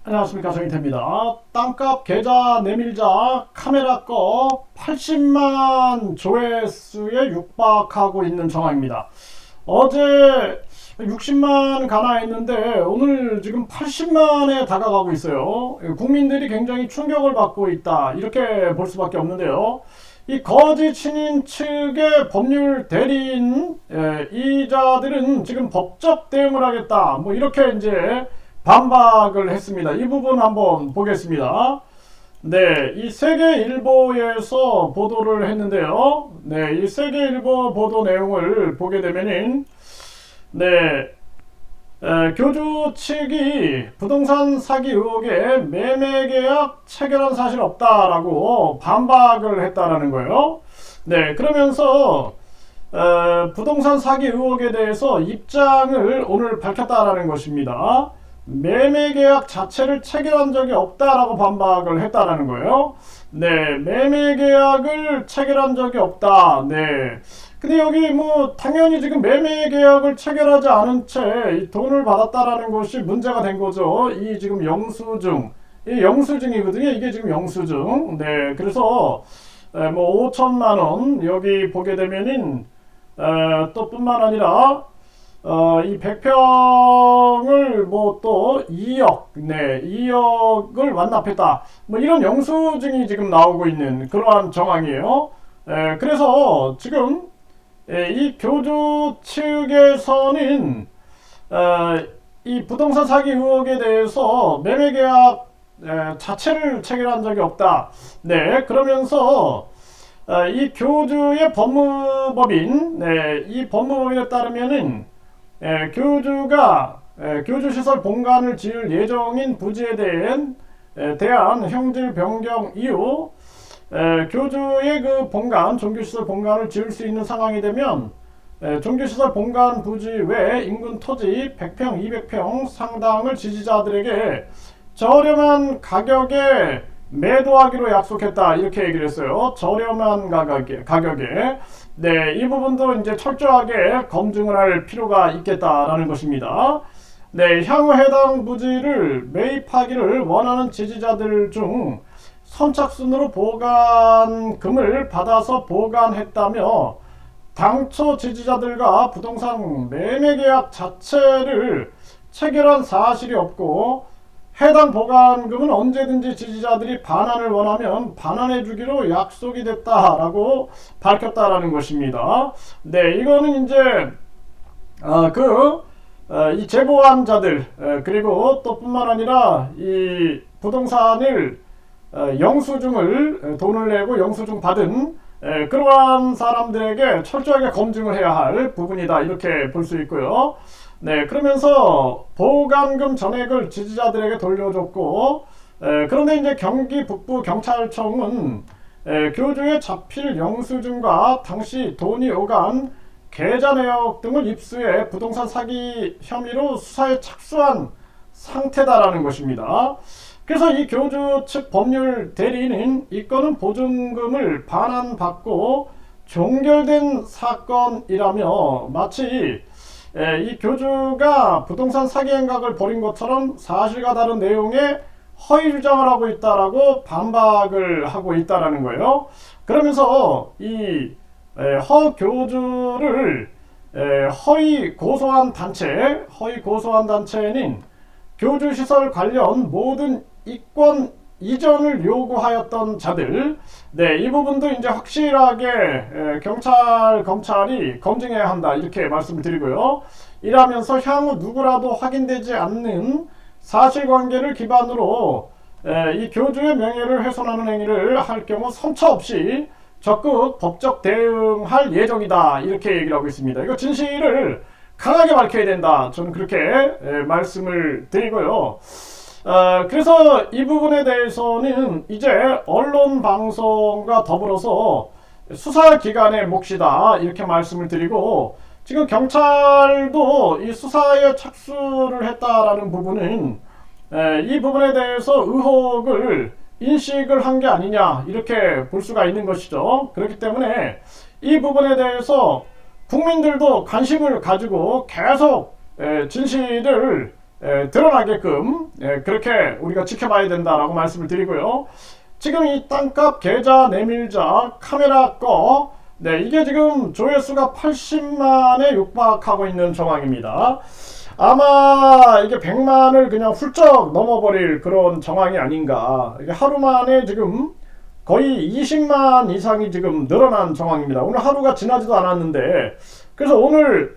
안녕하십니까, 정인태입니다. 땅값 계좌 내밀자 카메라 꺼 80만 조회수에 육박하고 있는 정황입니다. 어제 60만 가나 했는데 오늘 지금 80만에 다가가고 있어요. 국민들이 굉장히 충격을 받고 있다, 이렇게 볼 수밖에 없는데요. 이 거짓 신인 측의 법률 대리인 이자들은 지금 법적 대응을 하겠다, 뭐 이렇게 이제 반박을 했습니다. 이 부분 한번 보겠습니다. 네, 이 세계일보에서 보도를 했는데요. 네, 이 세계일보 보도 내용을 보게 되면은, 네, 교주 측이 부동산 사기 의혹에 매매 계약 체결한 사실 없다라고 반박을 했다라는 거예요. 네, 그러면서 부동산 사기 의혹에 대해서 입장을 오늘 밝혔다라는 것입니다. 매매 계약 자체를 체결한 적이 없다라고 반박을 했다라는 거예요. 네, 매매 계약을 체결한 적이 없다. 네. 근데 여기 뭐 당연히 지금 매매 계약을 체결하지 않은 채 돈을 받았다라는 것이 문제가 된 거죠. 이 지금 영수증, 이 영수증이거든요. 이게 지금 영수증. 네, 그래서 뭐 5천만 원 여기 보게 되면은 또 뿐만 아니라 이 100평을 뭐 또 2억, 네, 2억을 완납했다, 뭐 이런 영수증이 지금 나오고 있는 그러한 정황이에요. 그래서 지금 이 교주 측에서는 이 부동산 사기 의혹에 대해서 매매계약 자체를 체결한 적이 없다. 네, 그러면서 이 교주의 법무법인, 네, 이 법무법인에 따르면은 교주가 교주시설 본관을 지을 예정인 부지에 대한 형질 변경 이후 교주의 그 본관, 종교시설 본관을 지을 수 있는 상황이 되면 종교시설 본관 부지 외 인근 토지 100평, 200평 상당을 지지자들에게 저렴한 가격에 매도하기로 약속했다, 이렇게 얘기를 했어요. 저렴한 가격에. 네, 이 부분도 이제 철저하게 검증을 할 필요가 있겠다라는 것입니다. 네, 향후 해당 부지를 매입하기를 원하는 지지자들 중 선착순으로 보관금을 받아서 보관했다며 당초 지지자들과 부동산 매매 계약 자체를 체결한 사실이 없고 해당 보관금은 언제든지 지지자들이 반환을 원하면 반환해 주기로 약속이 됐다라고 밝혔다라는 것입니다. 네, 이거는 이제 이 제보한 자들, 그리고 또 뿐만 아니라 이 부동산을 영수증을 돈을 내고 영수증 받은 그러한 사람들에게 철저하게 검증을 해야 할 부분이다, 이렇게 볼 수 있고요. 네, 그러면서 보관금 전액을 지지자들에게 돌려줬고, 그런데 이제 경기 북부 경찰청은 교주의 자필 영수증과 당시 돈이 오간 계좌 내역 등을 입수해 부동산 사기 혐의로 수사에 착수한 상태다라는 것입니다. 그래서 이 교주 측 법률 대리인은 이 건은 보증금을 반환받고 종결된 사건이라며 마치 이 교주가 부동산 사기 행각을 벌인 것처럼 사실과 다른 내용의 허위 주장을 하고 있다라고 반박을 하고 있다라는 거예요. 그러면서 이 허교주를 허위 고소한 단체는 교주시설 관련 모든 이권 이전을 요구하였던 자들, 네, 이 부분도 이제 확실하게 검찰이 검증해야 한다, 이렇게 말씀을 드리고요. 이라면서 향후 누구라도 확인되지 않는 사실관계를 기반으로 이 교주의 명예를 훼손하는 행위를 할 경우 선처 없이 적극 법적 대응할 예정이다, 이렇게 얘기를 하고 있습니다. 이거 진실을 강하게 밝혀야 된다, 저는 그렇게 말씀을 드리고요. 그래서 이 부분에 대해서는 이제 언론 방송과 더불어서 수사기관의 몫이다, 이렇게 말씀을 드리고, 지금 경찰도 이 수사에 착수를 했다라는 부분은 이 부분에 대해서 의혹을 인식을 한 게 아니냐, 이렇게 볼 수가 있는 것이죠. 그렇기 때문에 이 부분에 대해서 국민들도 관심을 가지고 계속 진실을 드러나게끔 그렇게 우리가 지켜봐야 된다라고 말씀을 드리고요. 지금 이 땅값 계좌 내밀자 카메라 꺼, 네, 이게 지금 조회수가 80만에 육박하고 있는 정황입니다. 아마 이게 100만을 그냥 훌쩍 넘어버릴 그런 정황이 아닌가. 이게 하루 만에 지금 거의 20만 이상이 지금 늘어난 정황입니다. 오늘 하루가 지나지도 않았는데, 그래서 오늘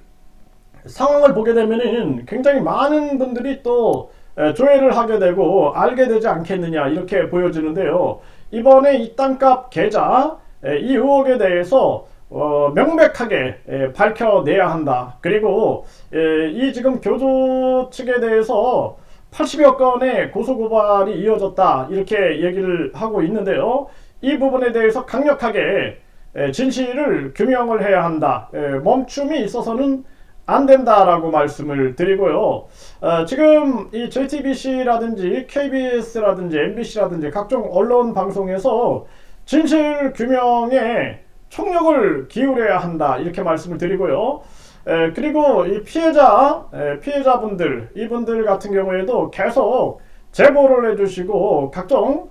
상황을 보게 되면은 굉장히 많은 분들이 또 조회를 하게 되고 알게 되지 않겠느냐 이렇게 보여지는데요. 이번에 이 땅값 계좌 이 의혹에 대해서 명백하게 밝혀내야 한다. 그리고 이 지금 교조 측에 대해서 80여 건의 고소고발이 이어졌다 이렇게 얘기를 하고 있는데요. 이 부분에 대해서 강력하게 진실을 규명을 해야 한다. 멈춤이 있어서는 안 된다라고 말씀을 드리고요. 지금 이 JTBC라든지 KBS라든지 MBC라든지 각종 언론 방송에서 진실 규명에 총력을 기울여야 한다 이렇게 말씀을 드리고요. 그리고 이 피해자분들 이분들 같은 경우에도 계속 제보를 해주시고 각종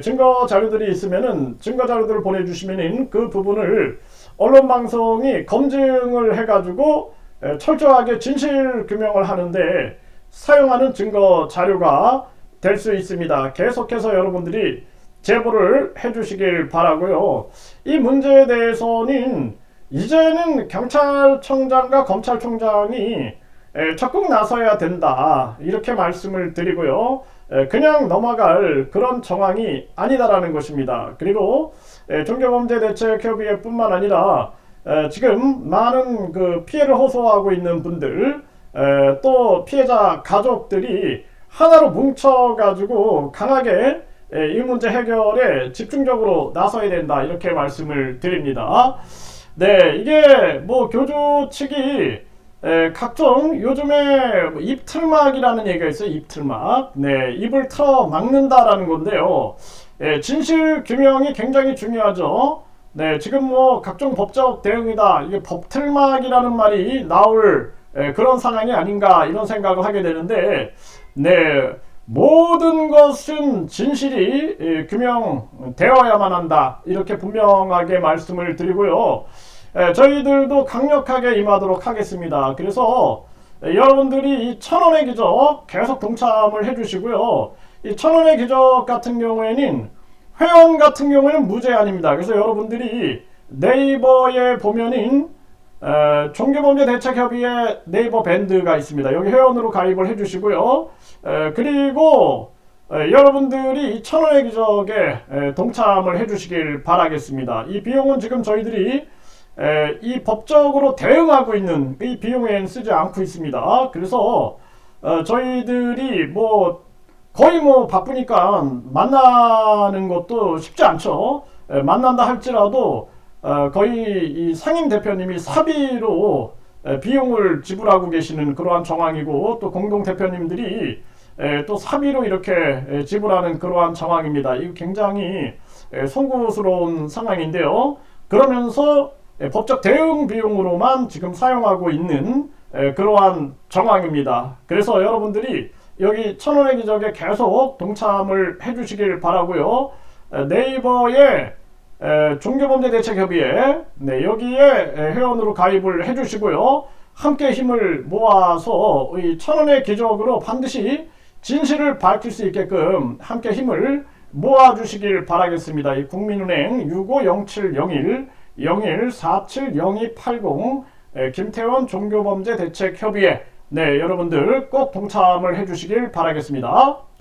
증거 자료들이 있으면은 증거 자료들을 보내주시면은 그 부분을 언론 방송이 검증을 해가지고 철저하게 진실 규명을 하는데 사용하는 증거 자료가 될 수 있습니다. 계속해서 여러분들이 제보를 해주시길 바라고요. 이 문제에 대해서는 이제는 경찰청장과 검찰총장이 적극 나서야 된다 이렇게 말씀을 드리고요. 그냥 넘어갈 그런 정황이 아니다라는 것입니다. 그리고 종교범죄대책협의회 뿐만 아니라 지금 많은 그 피해를 호소하고 있는 분들 또 피해자 가족들이 하나로 뭉쳐가지고 강하게 이 문제 해결에 집중적으로 나서야 된다 이렇게 말씀을 드립니다. 네, 이게 뭐 교주 측이 각종 요즘에 입틀막이라는 얘기가 있어요. 입틀막. 네, 입을 틀어 막는다라는 건데요. 진실 규명이 굉장히 중요하죠. 네, 지금 뭐 각종 법적 대응이다. 이게 법틀막이라는 말이 나올 그런 상황이 아닌가 이런 생각을 하게 되는데, 네, 모든 것은 진실이 규명되어야만 한다 이렇게 분명하게 말씀을 드리고요. 저희들도 강력하게 임하도록 하겠습니다. 그래서 여러분들이 이 1000원의 기적 계속 동참을 해주시고요. 이 1000원의 기적 같은 경우에는 회원 같은 경우에는 무제한입니다. 그래서 여러분들이 네이버에 보면은 종교범죄대책협의회 네이버 밴드가 있습니다. 여기 회원으로 가입을 해주시고요. 그리고 여러분들이 이 1000원의 기적에 동참을 해주시길 바라겠습니다. 이 비용은 지금 저희들이 이 법적으로 대응하고 있는 이 비용에는 쓰지 않고 있습니다. 그래서 저희들이 뭐 거의 뭐 바쁘니까 만나는 것도 쉽지 않죠. 만난다 할지라도 거의 이 상임 대표님이 사비로 비용을 지불하고 계시는 그러한 정황이고 또 공동 대표님들이 또 사비로 이렇게 지불하는 그러한 정황입니다. 이거 굉장히 송구스러운 상황인데요. 그러면서 법적 대응 비용으로만 지금 사용하고 있는 그러한 정황입니다. 그래서 여러분들이 여기 1000원의 기적에 계속 동참을 해주시길 바라고요. 네이버에 종교범죄대책협의회 여기에 회원으로 가입을 해주시고요. 함께 힘을 모아서 이 1000원의 기적으로 반드시 진실을 밝힐 수 있게끔 함께 힘을 모아주시길 바라겠습니다. 이 국민은행 650701 01470280 김태원 종교범죄대책협의회 여러분들 꼭 동참을 해주시길 바라겠습니다.